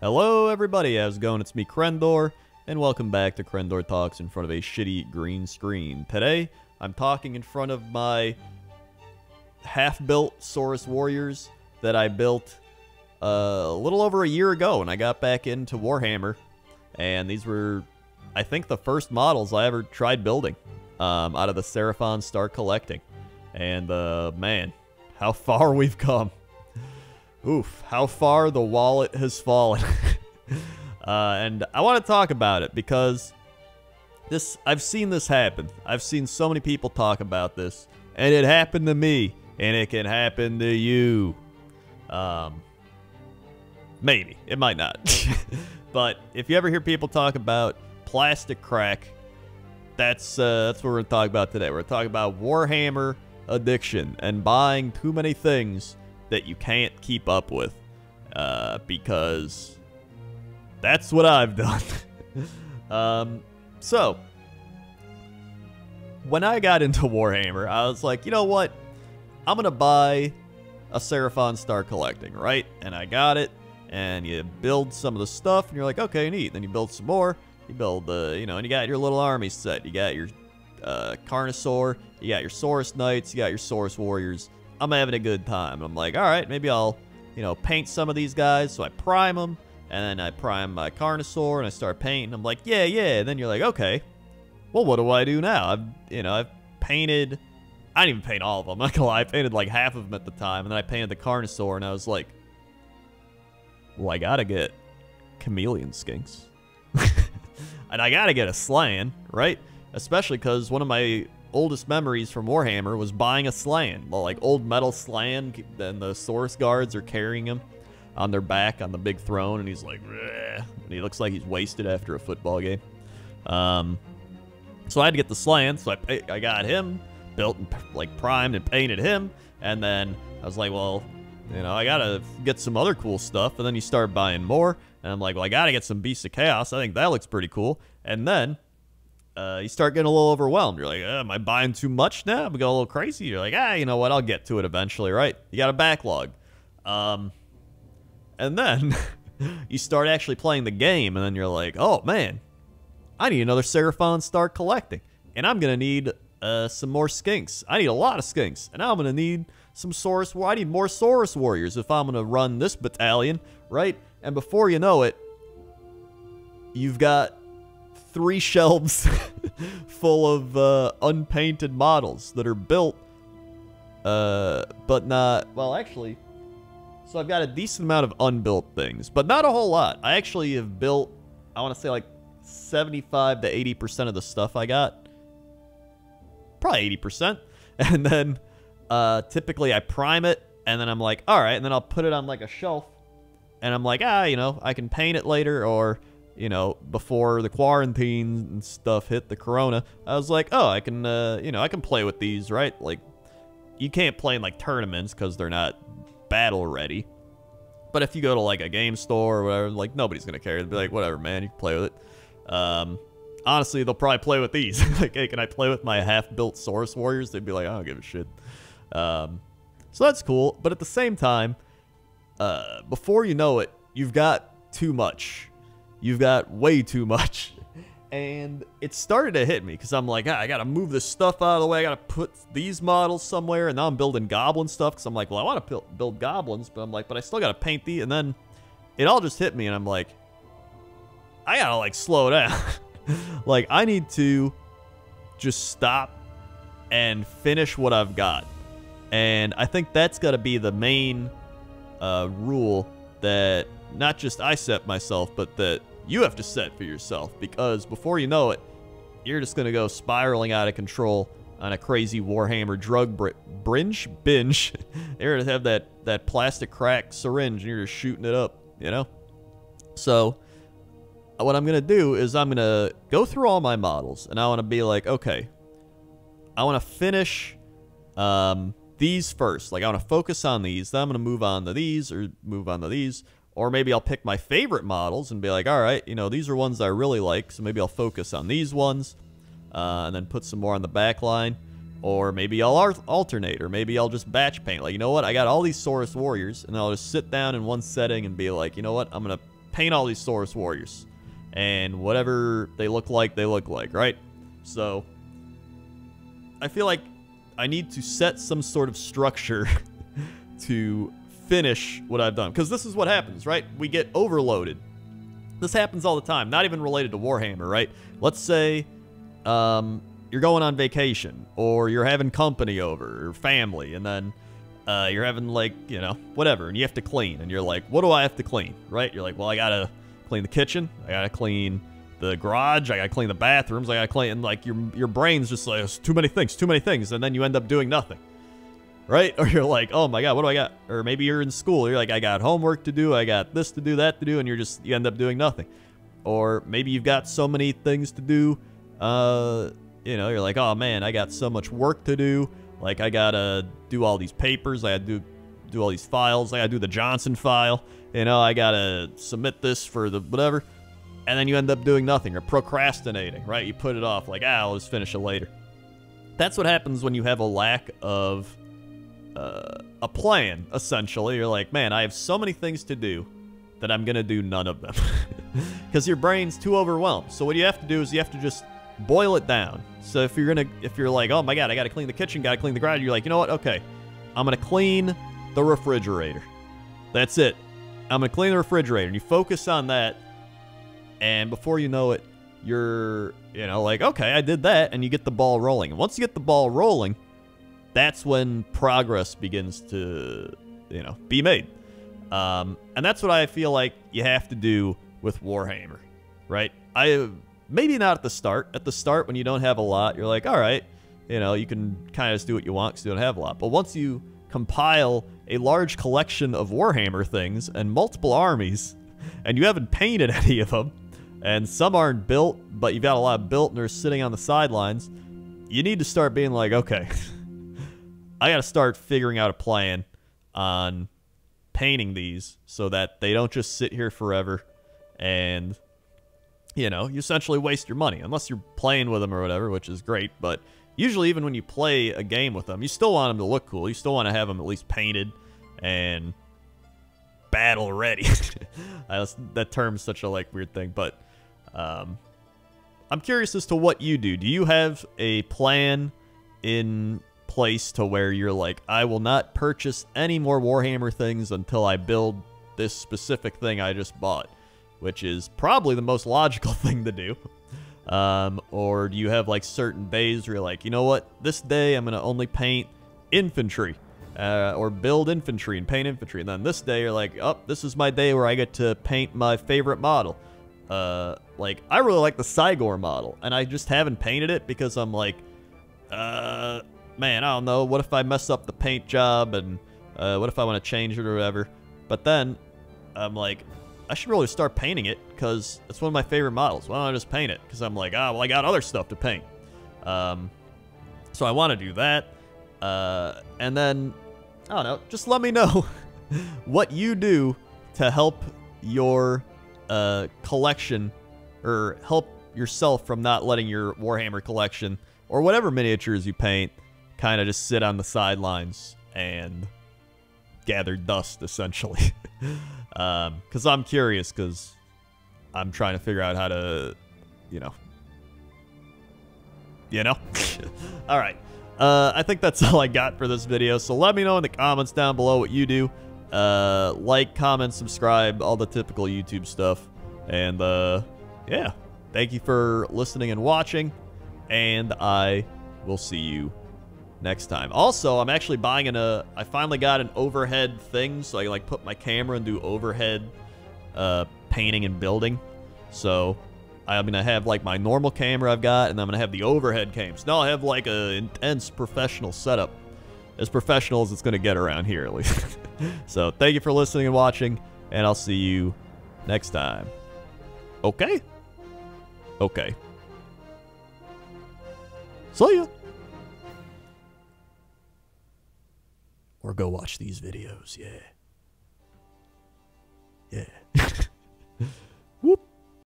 Hello everybody, how's it going? It's me, Krendor, and welcome back to Krendor Talks in front of a shitty green screen. Today, I'm talking in front of my half-built Saurus Warriors that I built a little over a year ago when I got back into Warhammer. And these were, I think, the first models I ever tried building out of the Seraphon start collecting. And, man, how far we've come. Oof, how far the wallet has fallen. And I want to talk about it because I've seen this happen. I've seen so many people talk about this, and it happened to me, and it can happen to you. Maybe. It might not. But if you ever hear people talk about plastic crack, that's what we're going to talk about today. We're going to talk about Warhammer addiction and buying too many things that you can't keep up with, because that's what I've done. So, when I got into Warhammer, I was like, you know what? I'm going to buy a Seraphon Star Collecting, right? And I got it, and you build some of the stuff, and you're like, okay, neat. Then you build some more. You build, and you got your little army set. You got your Carnosaur, you got your Saurus Knights, you got your Saurus Warriors. I'm having a good time. I'm like, all right, maybe I'll, paint some of these guys. So I prime them, and then I prime my Carnosaur, and I start painting. I'm like, yeah. And then you're like, okay, well, what do I do now? I've painted, I didn't even paint all of them. I'm not gonna lie, I painted like half of them at the time, and then I painted the Carnosaur, and I was like, well, I gotta get chameleon skinks. And I gotta get a slan, right? Especially because one of my oldest memories from Warhammer was buying a slan. Well, like old metal slan, and the Saurus guards are carrying him on their back on the big throne, and he's like, bleh, and he looks like he's wasted after a football game. So I had to get the slan, so I got him built and like primed and painted him, and then I was like, well, I gotta get some other cool stuff, and then you start buying more, and I'm like, well, I gotta get some Beasts of Chaos. I think that looks pretty cool, and then you start getting a little overwhelmed. You're like, am I buying too much now? I'm going a little crazy. You're like, you know what? I'll get to it eventually, right? You got a backlog. And then you start actually playing the game, and then you're like, oh, man, I need another Seraphon Start Collecting. And I'm going to need some more skinks. I need a lot of skinks. And I'm going to need some Saurus. I need more Saurus Warriors if I'm going to run this battalion, right? And before you know it, you've got 3 shelves full of unpainted models that are built, but not, well, actually, so I've got a decent amount of unbuilt things, but not a whole lot. I actually have built, I want to say like 75 to 80% of the stuff I got. Probably 80%. And then typically I prime it, and then I'm like, all right, and then I'll put it on like a shelf, and I'm like, I can paint it later, or before the quarantine and stuff hit, the corona, I was like, oh, I can, I can play with these, right? Like, you can't play in, like, tournaments because they're not battle ready. But if you go to, like, a game store or whatever, like, nobody's going to care. They'll be like, whatever, man, you can play with it. Honestly, they'll probably play with these. Like, hey, can I play with my half-built Saurus Warriors? They'd be like, I don't give a shit. So that's cool. But at the same time, before you know it, you've got too much. You've got way too much. And it started to hit me because I'm like, I got to move this stuff out of the way. I got to put these models somewhere. And now I'm building goblin stuff because I'm like, well, I want to build goblins. But I'm like, but I still got to paint these. And then it all just hit me. And I'm like, I got to like slow down. Like, I need to just stop and finish what I've got. And I think that's got to be the main rule that not just I set myself, but that you have to set for yourself, because before you know it, you're just going to go spiraling out of control on a crazy Warhammer drug binge. You're going to have that plastic crack syringe, and you're just shooting it up, So what I'm going to do is I'm going to go through all my models, and I want to be like, okay, I want to finish these first. Like, I want to focus on these, then I'm going to move on to these, or move on to these. Or maybe I'll pick my favorite models and be like, all right, these are ones I really like, so maybe I'll focus on these ones, and then put some more on the back line. Or maybe I'll alternate, or maybe I'll just batch paint. Like, you know what? I got all these Saurus Warriors, and I'll just sit down in one setting and be like, you know what? I'm going to paint all these Saurus warriors. And whatever they look like, right? So I feel like I need to set some sort of structure to finish what I've done. Because this is what happens, right? We get overloaded. This happens all the time, not even related to Warhammer, right? Let's say you're going on vacation, or you're having company over, or family, and then you're having, like, you know, whatever, and you have to clean, and you're like, what do I have to clean, right? You're like, well, I gotta clean the kitchen, I gotta clean the garage, I gotta clean the bathrooms, I gotta clean, and, like, your brain's just like, it's too many things, and then you end up doing nothing, right? Or you're like, oh my god, what do I got? Or maybe you're in school, you're like, I got homework to do, I got this to do, that to do, and you end up doing nothing. Or maybe you've got so many things to do, you know, you're like, oh man, I got so much work to do, like, I gotta do all these papers, I gotta do all these files, I gotta do the Johnson file, you know, I gotta submit this for the whatever, and then you end up doing nothing, or procrastinating, right? You put it off, like, I'll just finish it later. That's what happens when you have a lack of a plan, essentially. You're like, man, I have so many things to do that I'm gonna do none of them. Because your brain's too overwhelmed. So what you have to do is you have to just boil it down. So if you're like, oh my god, I gotta clean the kitchen, gotta clean the garage, you're like, you know what, okay, I'm gonna clean the refrigerator. That's it. I'm gonna clean the refrigerator. And you focus on that, and before you know it, you're, you know, like, okay, I did that, and you get the ball rolling. And once you get the ball rolling, that's when progress begins to, you know, be made. And that's what I feel like you have to do with Warhammer, right? Maybe not at the start. At the start, when you don't have a lot, you're like, all right, you know, you can kind of just do what you want because you don't have a lot. But once you compile a large collection of Warhammer things and multiple armies, and you haven't painted any of them, and some aren't built, but you've got a lot built and they're sitting on the sidelines, you need to start being like, okay, I got to start figuring out a plan on painting these so that they don't just sit here forever and, you know, you essentially waste your money. Unless you're playing with them or whatever, which is great. But usually even when you play a game with them, you still want them to look cool. You still want to have them at least painted and battle ready. That term's such a, like, weird thing. But I'm curious as to what you do. Do you have a plan in place to where you're like, I will not purchase any more Warhammer things until I build this specific thing I just bought, which is probably the most logical thing to do? Or do you have, like, certain days where you're like, you know what, this day I'm going to only paint infantry, or build infantry and paint infantry, and then this day you're like, oh, this is my day where I get to paint my favorite model. Like, I really like the Sigmar model, and I just haven't painted it because I'm like, man, I don't know, what if I mess up the paint job, and what if I want to change it or whatever? But then I'm like, I should really start painting it because it's one of my favorite models. Why don't I just paint it? Because I'm like, ah, well, I got other stuff to paint. So I want to do that. And then, I don't know, just let me know what you do to help your collection, or help yourself from not letting your Warhammer collection, or whatever miniatures you paint, kind of just sit on the sidelines and gather dust, essentially. Because I'm curious, because I'm trying to figure out how to, you know. All right. I think that's all I got for this video. So let me know in the comments down below what you do. Like, comment, subscribe, all the typical YouTube stuff. And, yeah. Thank you for listening and watching. And I will see you next time. Also, I'm actually buying I finally got an overhead thing, so I can, like, put my camera and do overhead painting and building. So I'm gonna have, like, my normal camera I've got, and I'm gonna have the overhead cam. So now I have, like, a intense professional setup, as professional as it's gonna get around here, at least. So thank you for listening and watching, and I'll see you next time. Okay? Okay. See ya. Or go watch these videos, yeah. Yeah.